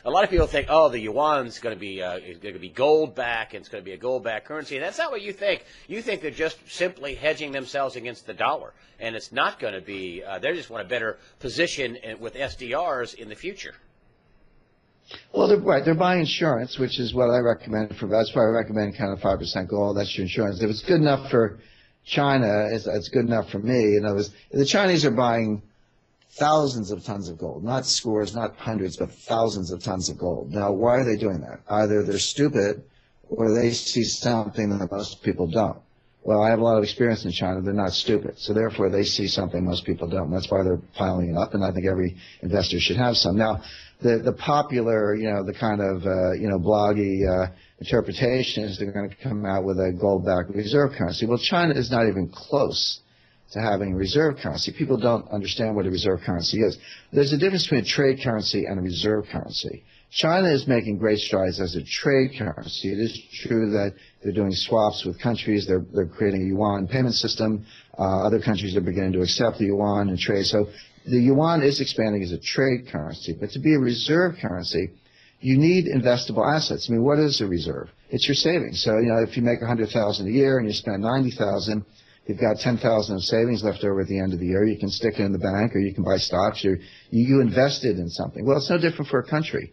a lot of people think, oh, the yuan's going to be gold back, and it's going to be a gold back currency. And that's not what you think. You think they're just simply hedging themselves against the dollar, and it's not going to be. They just want a better position with SDRs in the future. Well, they're buying insurance, which is what I recommend for. That's why I recommend kind of 5% gold. That's your insurance. If it's good enough for China, it's good enough for me. In other words, the Chinese are buying thousands of tons of gold, not scores, not hundreds, but thousands of tons of gold. Now, why are they doing that? Either they're stupid or they see something that most people don't. Well, I have a lot of experience in China. They're not stupid. So therefore, they see something most people don't. That's why they're piling it up, and I think every investor should have some. Now, the popular, the kind of, bloggy interpretation is they're going to come out with a gold-backed reserve currency. Well, China is not even close to having a reserve currency. People don't understand what a reserve currency is. There's a difference between a trade currency and a reserve currency. China is making great strides as a trade currency. It is true that they're doing swaps with countries. They're creating a yuan payment system. Other countries are beginning to accept the yuan and trade. So the yuan is expanding as a trade currency. But to be a reserve currency, you need investable assets. I mean, what is a reserve? It's your savings. So, if you make $100,000 a year and you spend $90,000, you've got $10,000 of savings left over at the end of the year. You can stick it in the bank, or you can buy stocks, or you invested in something. Well, it's no different for a country.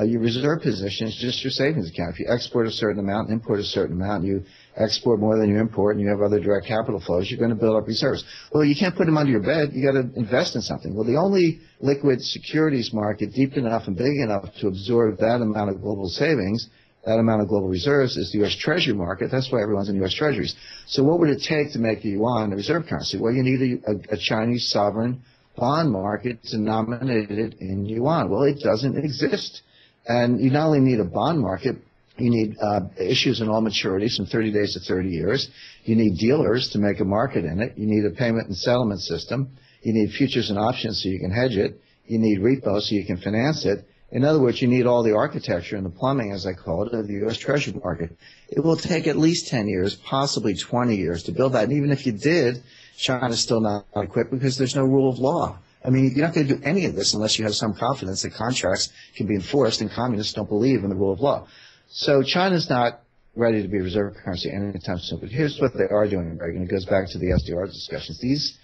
Your reserve position is just your savings account. If you export a certain amount, import a certain amount, you export more than you import, and you have other direct capital flows, you're going to build up reserves. Well, you can't put them under your bed. You got to invest in something. Well, the only liquid securities market deep enough and big enough to absorb that amount of global savings, that amount of global reserves, is the U.S. Treasury market. That's why everyone's in U.S. Treasuries. So what would it take to make the yuan a reserve currency? Well, you need a Chinese sovereign bond market denominated in yuan. Well, it doesn't exist. And you not only need a bond market, you need issues in all maturities from 30 days to 30 years. You need dealers to make a market in it. You need a payment and settlement system. You need futures and options so you can hedge it. You need repo so you can finance it. In other words, you need all the architecture and the plumbing, as I call it, of the U.S. Treasury market. It will take at least 10 years, possibly 20 years to build that. And even if you did, China's still not equipped because there's no rule of law. I mean, you're not going to do any of this unless you have some confidence that contracts can be enforced, and communists don't believe in the rule of law. So China's not ready to be a reserve currency anytime soon. But here's what they are doing, Greg, and it goes back to the SDR discussions. These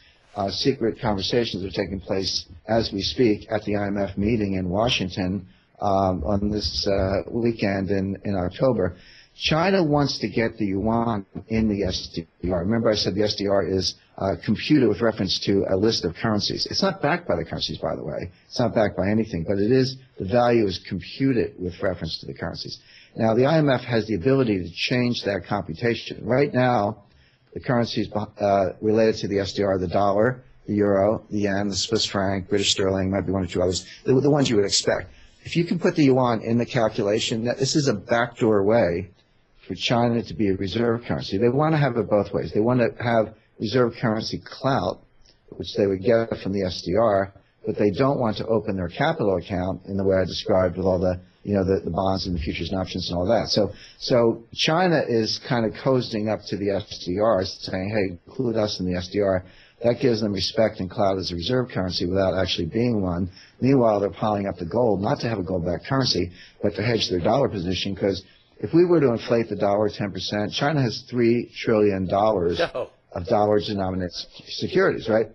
secret conversations are taking place as we speak at the IMF meeting in Washington on this weekend in October. China wants to get the yuan in the SDR. Remember I said the SDR is computed with reference to a list of currencies. It's not backed by the currencies, by the way. It's not backed by anything, but it is, the value is computed with reference to the currencies. Now, the IMF has the ability to change that computation. Right now, the currencies related to the SDR, the dollar, the euro, the yen, the Swiss franc, British sterling, might be one or two others, the ones you would expect. If you can put the yuan in the calculation, this is a backdoor way for China to be a reserve currency. They want to have it both ways. They want to have reserve currency clout, which they would get from the SDR, but they don't want to open their capital account in the way I described with all the bonds and the futures and options and all that. So China is kind of cozying up to the SDR, saying, hey, include us in the SDR. That gives them respect and clout as a reserve currency without actually being one. Meanwhile, they're piling up the gold, not to have a gold-backed currency, but to hedge their dollar position, because if we were to inflate the dollar 10%, China has $3 trillion of dollar-denominated securities, right?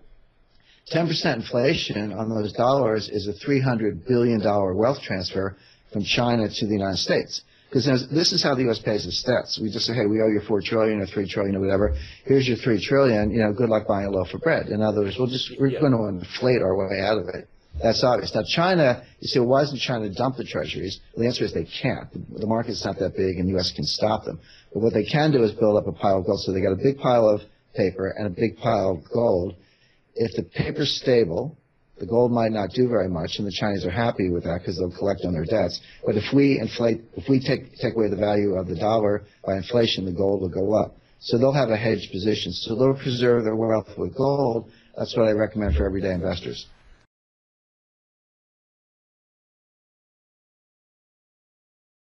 10% inflation on those dollars is a $300 billion wealth transfer from China to the United States. Because this is how the U.S. pays its debts. We just say, hey, we owe you $4 trillion or $3 trillion or whatever. Here's your $3 trillion. Good luck buying a loaf of bread. In other words, we're going to inflate our way out of it. That's obvious. Now, China, you say, why isn't China dump the treasuries? Well, the answer is they can't. The market's not that big, and the U.S. can stop them. But what they can do is build up a pile of gold. So they got a big pile of paper and a big pile of gold. If the paper's stable, the gold might not do very much, and the Chinese are happy with that because they'll collect on their debts. But if we take away the value of the dollar by inflation, the gold will go up. So they'll have a hedged position. So they'll preserve their wealth with gold. That's what I recommend for everyday investors.